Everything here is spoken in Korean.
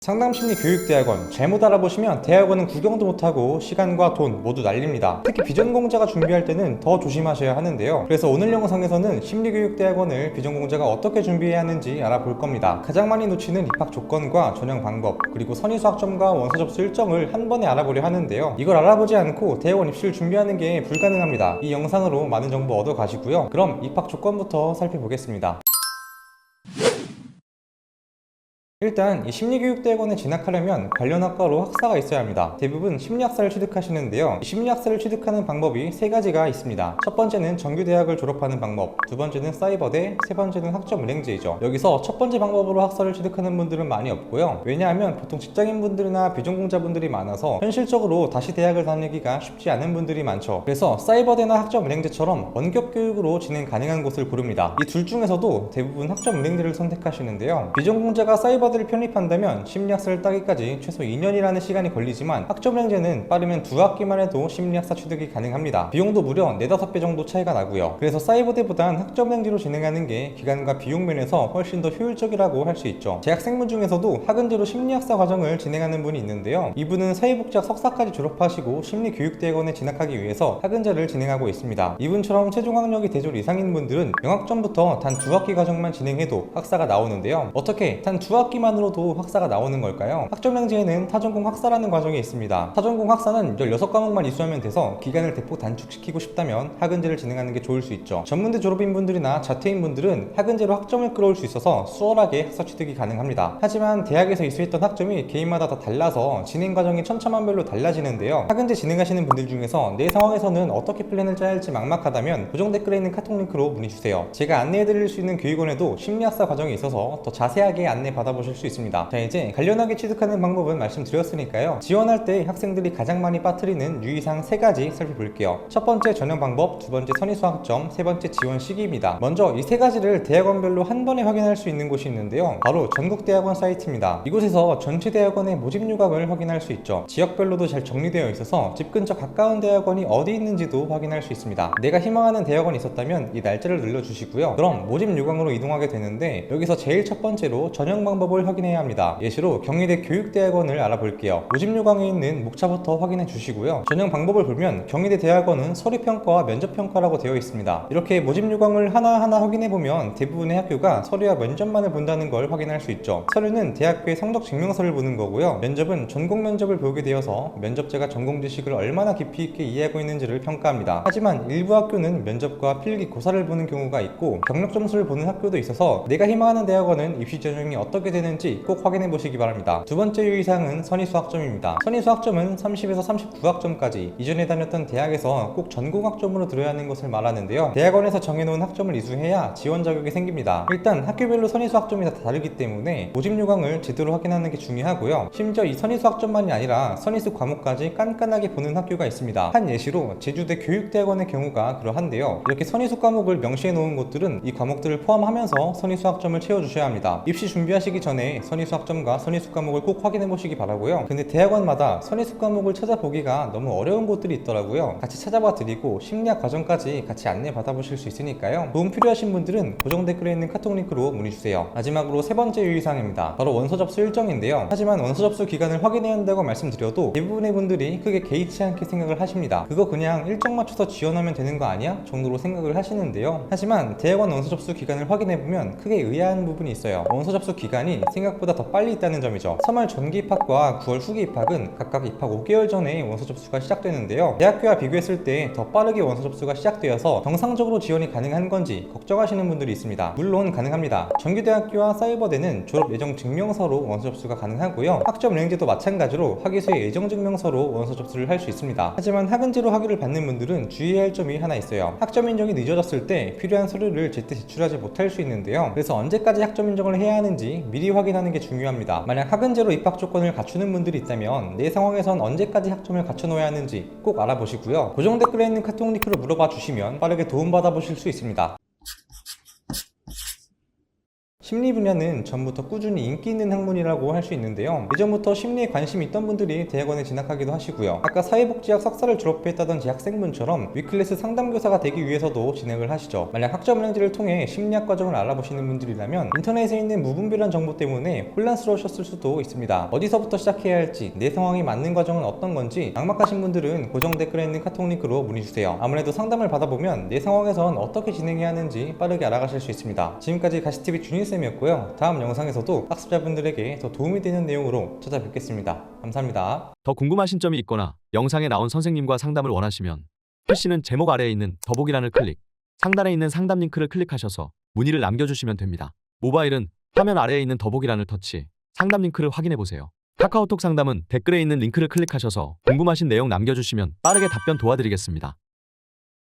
상담심리교육대학원 잘못 알아보시면 대학원은 구경도 못하고 시간과 돈 모두 날립니다. 특히 비전공자가 준비할 때는 더 조심하셔야 하는데요. 그래서 오늘 영상에서는 심리교육대학원을 비전공자가 어떻게 준비해야 하는지 알아볼 겁니다. 가장 많이 놓치는 입학 조건과 전형 방법, 그리고 선의수학점과 원서 접수 일정을 한 번에 알아보려 하는데요. 이걸 알아보지 않고 대학원 입시를 준비하는 게 불가능합니다. 이 영상으로 많은 정보 얻어 가시고요. 그럼 입학 조건부터 살펴보겠습니다. 일단 이 심리교육대학원에 진학하려면 관련 학과로 학사가 있어야 합니다. 대부분 심리학사를 취득하시는데요. 이 심리학사를 취득하는 방법이 세 가지가 있습니다. 첫 번째는 정규대학을 졸업하는 방법, 두 번째는 사이버대, 세 번째는 학점은행제이죠. 여기서 첫 번째 방법으로 학사를 취득하는 분들은 많이 없고요. 왜냐하면 보통 직장인분들이나 비전공자분들이 많아서 현실적으로 다시 대학을 다니기가 쉽지 않은 분들이 많죠. 그래서 사이버대나 학점은행제처럼 원격교육으로 진행 가능한 곳을 고릅니다. 이 둘 중에서도 대부분 학점은행제를 선택하시는데요. 비전공자가 사이버대를 편입한다면 심리학사를 따기까지 최소 2년이라는 시간이 걸리지만 학점은행제는 빠르면 2학기만 해도 심리학사 취득이 가능합니다. 비용도 무려 4-5배 정도 차이가 나고요. 그래서 사이버대보단 학점은행제로 진행하는 게 기간과 비용 면에서 훨씬 더 효율적이라고 할 수 있죠. 재학생분 중에서도 학은제로 심리학사 과정을 진행하는 분이 있는데요. 이분은 사회복지학 석사까지 졸업하시고 심리교육대학원에 진학하기 위해서 학은제를 진행하고 있습니다. 이분처럼 최종학력이 대졸 이상인 분들은 명학점부터 단 2학기 과정만 진행해도 학사가 나오는데요. 어떻게 단 2학기만으로도 학사가 나오는 걸까요? 학점은행제에는 타전공 학사라는 과정이 있습니다. 타전공 학사는 16과목만 이수하면 돼서 기간을 대폭 단축시키고 싶다면 학은제를 진행하는 게 좋을 수 있죠. 전문대 졸업인 분들이나 자퇴인 분들은 학은제로 학점을 끌어올 수 있어서 수월하게 학사 취득이 가능합니다. 하지만 대학에서 이수했던 학점이 개인마다 다 달라서 진행 과정이 천차만별로 달라지는데요. 학은제 진행하시는 분들 중에서 내 상황에서는 어떻게 플랜을 짜야 할지 막막하다면 고정 댓글에 있는 카톡 링크로 문의주세요. 제가 안내해드릴 수 있는 교육원에도 심리학사 과정이 있어서 더 자세하게 안내 받아보실 수 있습니다. 자, 이제 관련하게 취득하는 방법은 말씀드렸으니까요. 지원할 때 학생들이 가장 많이 빠뜨리는 유의사항 3가지 살펴볼게요. 첫 번째 전형 방법, 두 번째 선의수학점, 세 번째 지원 시기입니다. 먼저 이 3가지를 대학원별로 한 번에 확인할 수 있는 곳이 있는데요. 바로 전국대학원 사이트입니다. 이곳에서 전체 대학원의 모집 요강을 확인할 수 있죠. 지역별로도 잘 정리되어 있어서 집 근처 가까운 대학원이 어디 있는지도 확인할 수 있습니다. 내가 희망하는 대학원이 있었다면 이 날짜를 눌러주시고요. 그럼 모집 요강으로 이동하게 되는데 여기서 제일 첫 번째로 전형 방법을 확인해야 합니다. 예시로 경희대 교육대학원을 알아볼게요. 모집 요강에 있는 목차부터 확인해 주시고요. 전형 방법을 보면 경희대 대학원은 서류평가와 면접평가라고 되어 있습니다. 이렇게 모집 요강을 하나하나 확인해 보면 대부분의 학교가 서류와 면접만을 본다는 걸 확인할 수 있죠. 서류는 대학교의 성적 증명서를 보는 거고요. 면접은 전공 면접을 보게 되어서 면접자가 전공 지식을 얼마나 깊이 있게 이해하고 있는지를 평가합니다. 하지만 일부 학교는 면접과 필기 고사를 보는 경우가 있고 경력 점수를 보는 학교도 있어서 내가 희망하는 대학원은 입시 전형이 어떻게 되는지 꼭 확인해 보시기 바랍니다. 두 번째 유의사항은 선의수학점입니다. 선의수학점은 30에서 39학점까지 이전에 다녔던 대학에서 꼭 전공학점으로 들어야 하는 것을 말하는데요. 대학원에서 정해놓은 학점을 이수해야 지원 자격이 생깁니다. 일단 학교별로 선의수학점이 다 다르기 때문에 모집 요강을 제대로 확인하는 게 중요하고요. 심지어 이 선의수학점만이 아니라 선의수 과목까지 깐깐하게 보는 학교가 있습니다. 한 예시로 제주대 교육대학원의 경우가 그러한데요. 이렇게 선의수 과목을 명시해 놓은 곳들은 이 과목들을 포함하면서 선의수학점을 채워주셔야 합니다. 입시 준비하시기 전에 선의수학점과 선의수 과목을 꼭 확인해 보시기 바라고요. 근데 대학원마다 선의수 과목을 찾아보기가 너무 어려운 곳들이 있더라고요. 같이 찾아봐 드리고 심리학 과정까지 같이 안내 받아보실 수 있으니까요. 도움 필요하신 분들은 고정 댓글에 있는 카톡 링크로 문의 주세요. 마지막으로 세 번째 유의사항입니다. 바로 원서 접수 일정인데요. 하지만 원서 접수 기간을 확인해야 한다고 말씀드려도 대부분의 분들이 크게 개의치 않게 생각을 하십니다. 그거 그냥 일정 맞춰서 지원하면 되는 거 아니야? 정도로 생각을 하시는데요. 하지만 대학원 원서 접수 기간을 확인해보면 크게 의아한 부분이 있어요. 원서 접수 기간이 생각보다 더 빨리 있다는 점이죠. 3월 전기 입학과 9월 후기 입학은 각각 입학 5개월 전에 원서 접수가 시작되는데요. 대학교와 비교했을 때 더 빠르게 원서 접수가 시작되어서 정상적으로 지원이 가능한 건지 걱정하시는 분들이 있습니다. 물론 가능합니다. 정규대학교와 사이버대는 졸업 예정 증명서로 원서 접수가 가능하고요. 학점은행제도 마찬가지로 학위수의 예정 증명서로 원서 접수를 할 수 있습니다. 하지만 학은제로 학위를 받는 분들은 주의해야 할 점이 하나 있어요. 학점 인정이 늦어졌을 때 필요한 서류를 제때 제출하지 못할 수 있는데요. 그래서 언제까지 학점 인정을 해야 하는지 미리 확인하는 게 중요합니다. 만약 학은제로 입학 조건을 갖추는 분들이 있다면 내 상황에선 언제까지 학점을 갖춰 놓아야 하는지 꼭 알아보시고요. 고정 댓글에 있는 카톡 링크로 물어봐 주시면 빠르게 도움받아 보실 수 있습니다. 심리 분야는 전부터 꾸준히 인기 있는 학문이라고 할 수 있는데요. 예전부터 심리에 관심이 있던 분들이 대학원에 진학하기도 하시고요. 아까 사회복지학 석사를 졸업했다든지 학생분처럼 위클래스 상담교사가 되기 위해서도 진행을 하시죠. 만약 학점은행지를 통해 심리학 과정을 알아보시는 분들이라면 인터넷에 있는 무분별한 정보 때문에 혼란스러우셨을 수도 있습니다. 어디서부터 시작해야 할지, 내 상황에 맞는 과정은 어떤 건지 막막하신 분들은 고정 댓글에 있는 카톡 링크로 문의주세요. 아무래도 상담을 받아보면 내 상황에선 어떻게 진행해야 하는지 빠르게 알아가실 수 있습니다. 지금까지 가시TV 준일쌤이었고요. 다음 영상에서도 학습자분들에게 더 도움이 되는 내용으로 찾아뵙겠습니다. 감사합니다. 더 궁금하신 점이 있거나 영상에 나온 선생님과 상담을 원하시면 PC는 제목 아래에 있는 더보기란을 클릭, 상단에 있는 상담 링크를 클릭하셔서 문의를 남겨주시면 됩니다. 모바일은 화면 아래에 있는 더보기란을 터치, 상담 링크를 확인해보세요. 카카오톡 상담은 댓글에 있는 링크를 클릭하셔서 궁금하신 내용 남겨주시면 빠르게 답변 도와드리겠습니다.